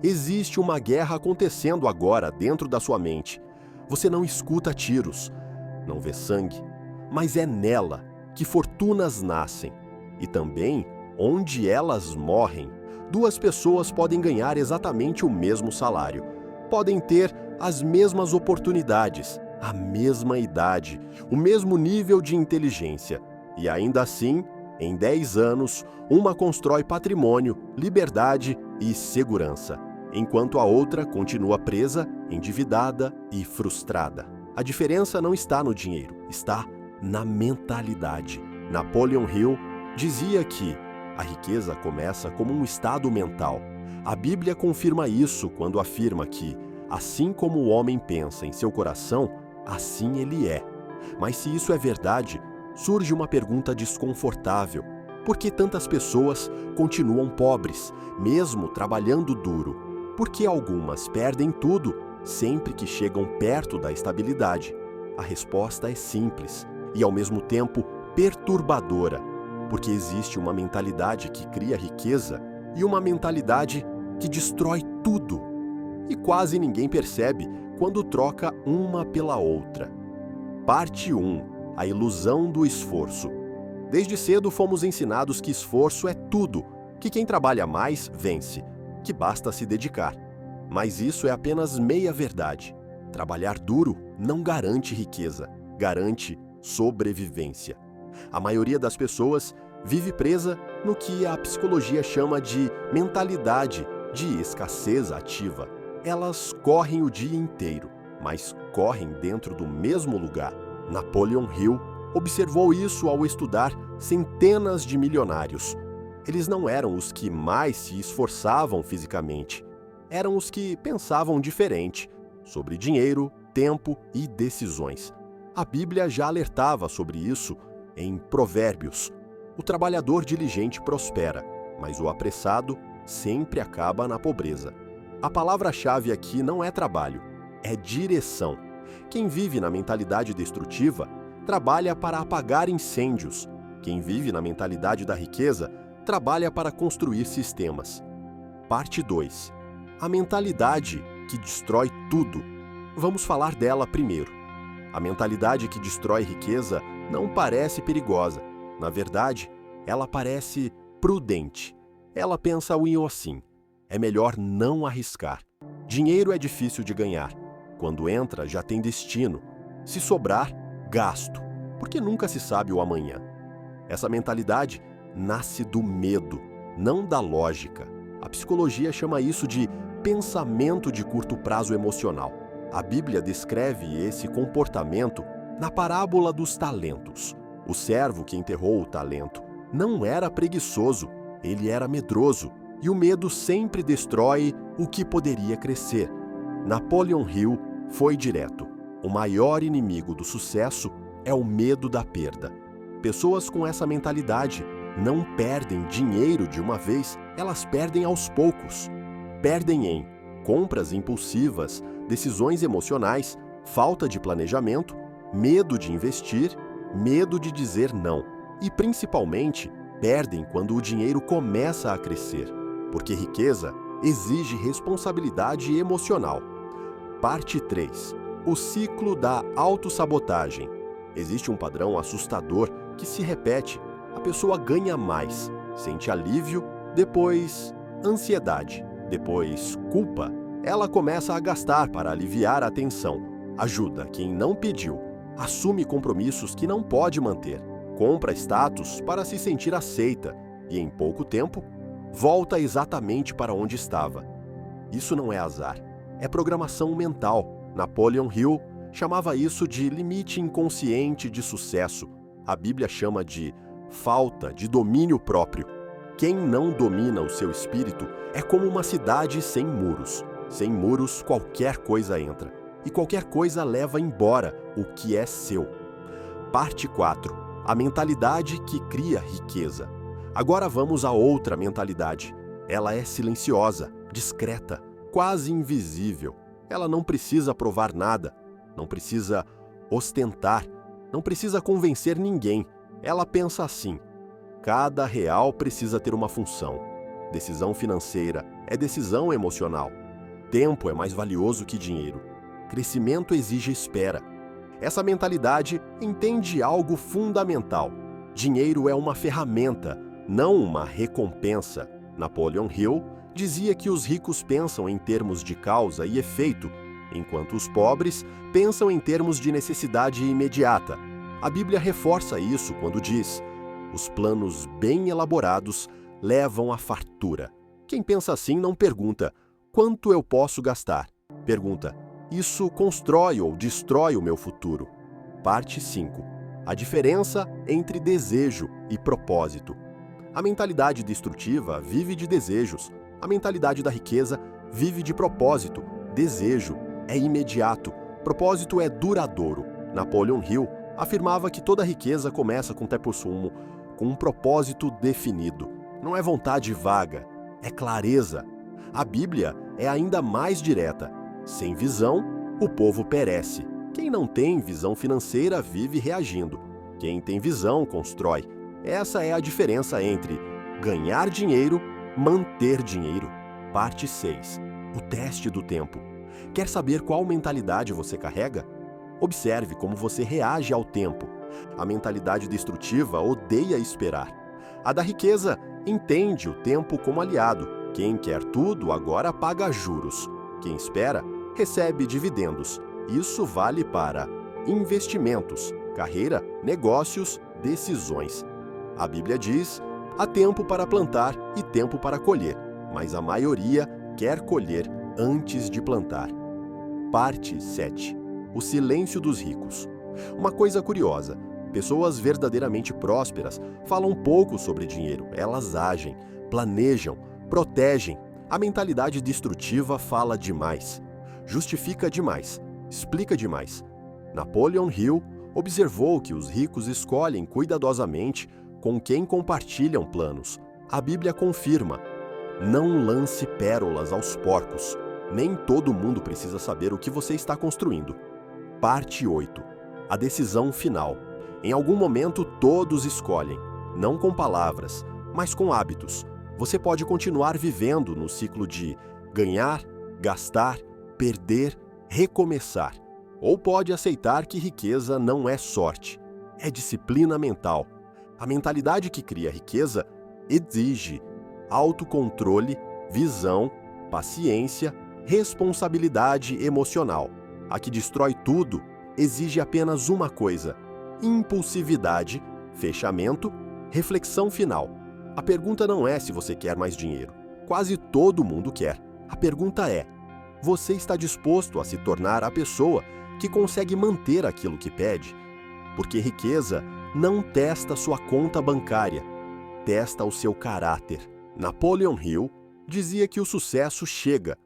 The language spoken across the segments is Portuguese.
Existe uma guerra acontecendo agora dentro da sua mente. Você não escuta tiros, não vê sangue, mas é nela que fortunas nascem. E também, onde elas morrem, duas pessoas podem ganhar exatamente o mesmo salário. Podem ter as mesmas oportunidades, a mesma idade, o mesmo nível de inteligência. E ainda assim, em 10 anos, uma constrói patrimônio, liberdade e segurança, enquanto a outra continua presa, endividada e frustrada. A diferença não está no dinheiro, está na mentalidade. Napoleon Hill dizia que a riqueza começa como um estado mental. A Bíblia confirma isso quando afirma que, assim como o homem pensa em seu coração, assim ele é. Mas se isso é verdade, surge uma pergunta desconfortável. Por que tantas pessoas continuam pobres, mesmo trabalhando duro? Por que algumas perdem tudo sempre que chegam perto da estabilidade? A resposta é simples e, ao mesmo tempo, perturbadora, porque existe uma mentalidade que cria riqueza e uma mentalidade que destrói tudo. E quase ninguém percebe quando troca uma pela outra. Parte 1. A ilusão do esforço. Desde cedo fomos ensinados que esforço é tudo, que quem trabalha mais vence, que basta se dedicar. Mas isso é apenas meia verdade. Trabalhar duro não garante riqueza, garante sobrevivência. A maioria das pessoas vive presa no que a psicologia chama de mentalidade de escassez ativa. Elas correm o dia inteiro, mas correm dentro do mesmo lugar. Napoleon Hill observou isso ao estudar centenas de milionários. Eles não eram os que mais se esforçavam fisicamente, eram os que pensavam diferente sobre dinheiro, tempo e decisões. A Bíblia já alertava sobre isso em Provérbios. O trabalhador diligente prospera, mas o apressado sempre acaba na pobreza. A palavra-chave aqui não é trabalho, é direção. Quem vive na mentalidade destrutiva trabalha para apagar incêndios. Quem vive na mentalidade da riqueza trabalha para construir sistemas. Parte 2. A mentalidade que destrói tudo. Vamos falar dela primeiro. A mentalidade que destrói riqueza não parece perigosa. Na verdade, ela parece prudente. Ela pensa assim: é melhor não arriscar. Dinheiro é difícil de ganhar. Quando entra, já tem destino. Se sobrar, gasto, porque nunca se sabe o amanhã. Essa mentalidade nasce do medo, não da lógica. A psicologia chama isso de pensamento de curto prazo emocional. A Bíblia descreve esse comportamento na parábola dos talentos. O servo que enterrou o talento não era preguiçoso, ele era medroso, e o medo sempre destrói o que poderia crescer. Napoleon Hill foi direto. O maior inimigo do sucesso é o medo da perda. Pessoas com essa mentalidade não perdem dinheiro de uma vez, elas perdem aos poucos. Perdem em compras impulsivas, decisões emocionais, falta de planejamento, medo de investir, medo de dizer não. E, principalmente, perdem quando o dinheiro começa a crescer, porque riqueza exige responsabilidade emocional. Parte 3. O ciclo da autossabotagem. Existe um padrão assustador que se repete. A pessoa ganha mais, sente alívio, depois ansiedade, depois culpa. Ela começa a gastar para aliviar a tensão, ajuda quem não pediu, assume compromissos que não pode manter, compra status para se sentir aceita e, em pouco tempo, volta exatamente para onde estava. Isso não é azar, é programação mental. Napoleon Hill chamava isso de limite inconsciente de sucesso. A Bíblia chama de falta de domínio próprio. Quem não domina o seu espírito é como uma cidade sem muros. Sem muros, qualquer coisa entra, e qualquer coisa leva embora o que é seu. Parte 4. A mentalidade que cria riqueza. Agora vamos a outra mentalidade. Ela é silenciosa, discreta, quase invisível. Ela não precisa provar nada, não precisa ostentar, não precisa convencer ninguém. Ela pensa assim: cada real precisa ter uma função. Decisão financeira, é decisão emocional. Tempo é mais valioso que dinheiro. Crescimento exige espera. Essa mentalidade entende algo fundamental. Dinheiro é uma ferramenta, não uma recompensa. Napoleon Hill dizia que os ricos pensam em termos de causa e efeito, enquanto os pobres pensam em termos de necessidade imediata. A Bíblia reforça isso quando diz: os planos bem elaborados levam à fartura. Quem pensa assim não pergunta: quanto eu posso gastar? Pergunta: isso constrói ou destrói o meu futuro? Parte 5. A diferença entre desejo e propósito. A mentalidade destrutiva vive de desejos. A mentalidade da riqueza vive de propósito. Desejo é imediato. Propósito é duradouro. Napoleon Hill afirmava que toda riqueza começa com terpossumo, com um propósito definido. Não é vontade vaga, é clareza. A Bíblia é ainda mais direta. Sem visão, o povo perece. Quem não tem visão financeira vive reagindo. Quem tem visão constrói. Essa é a diferença entre ganhar dinheiro, manter dinheiro. Parte 6. O teste do tempo. Quer saber qual mentalidade você carrega? Observe como você reage ao tempo. A mentalidade destrutiva odeia esperar. A da riqueza entende o tempo como aliado. Quem quer tudo agora paga juros. Quem espera, recebe dividendos. Isso vale para investimentos, carreira, negócios, decisões. A Bíblia diz: há tempo para plantar e tempo para colher, mas a maioria quer colher antes de plantar. Parte 7. O silêncio dos ricos. Uma coisa curiosa: pessoas verdadeiramente prósperas falam pouco sobre dinheiro. Elas agem, planejam, protegem. A mentalidade destrutiva fala demais, justifica demais, explica demais. Napoleon Hill observou que os ricos escolhem cuidadosamente com quem compartilham planos. A Bíblia confirma: não lance pérolas aos porcos. Nem todo mundo precisa saber o que você está construindo. Parte 8. A decisão final. Em algum momento todos escolhem, não com palavras, mas com hábitos. Você pode continuar vivendo no ciclo de ganhar, gastar, perder, recomeçar. Ou pode aceitar que riqueza não é sorte, é disciplina mental. A mentalidade que cria riqueza exige autocontrole, visão, paciência, responsabilidade emocional. A que destrói tudo exige apenas uma coisa: impulsividade, fechamento, reflexão final. A pergunta não é se você quer mais dinheiro. Quase todo mundo quer. A pergunta é: você está disposto a se tornar a pessoa que consegue manter aquilo que pede? Porque riqueza não testa sua conta bancária, testa o seu caráter. Napoleon Hill dizia que o sucesso chega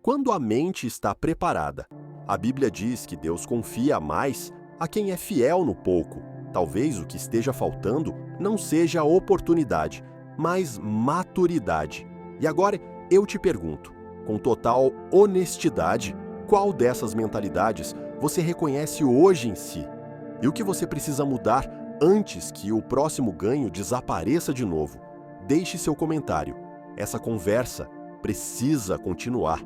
quando a mente está preparada. A Bíblia diz que Deus confia mais a quem é fiel no pouco. Talvez o que esteja faltando não seja oportunidade, mas maturidade. E agora eu te pergunto, com total honestidade, qual dessas mentalidades você reconhece hoje em si? E o que você precisa mudar antes que o próximo ganho desapareça de novo? Deixe seu comentário. Essa conversa precisa continuar.